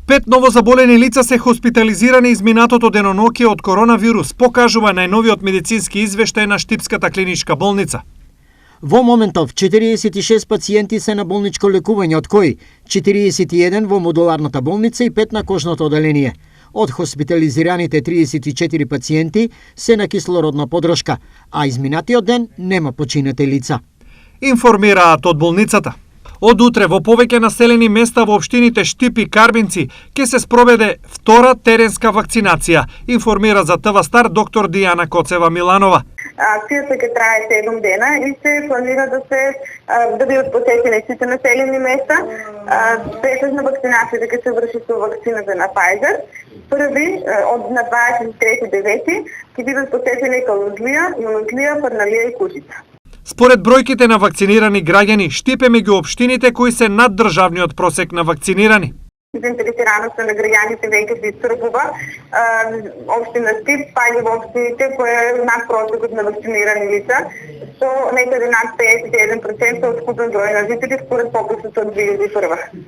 5 новозаболени лица се хоспитализирани изминатото деноноќе од коронавирус, покажува најновиот медицински извештај на Штипската клиничка болница. Во моментов 46 пациенти се на болничко лекување, од кои 41 во модуларната болница и 5 на кожното оделение. Од хоспитализираните 34 пациенти се на кислородна подршка, а изминатиот ден нема починати лица. Информираат од болницата. Од утре во повеќе населени места во општините Штип и Карбинци ќе се спроведе втора теренска вакцинација, информира за ТВ Стар доктор Дијана Коцева-Миланова. Акцијата ќе трае 7 дена и се планира да бидат посетени сите населени места. Претежна вакцинацијата ќе се врши со вакцината на Pfizer. Први на 23.9 ќе бидат посетени Калузлија, Јунутлија, Фарналија и Кушица. Според бројките на вакцинирани граѓани, Штип е меѓу општините кои се над државниот просек на вакцинирани. Заинтересираноста на граѓаните веќе се исцрпува. Општина Штип спаѓа во општините кои е над просекот на вакцинирани лица, со некаде над 51% од вкупен број на жители според пописот од 2001.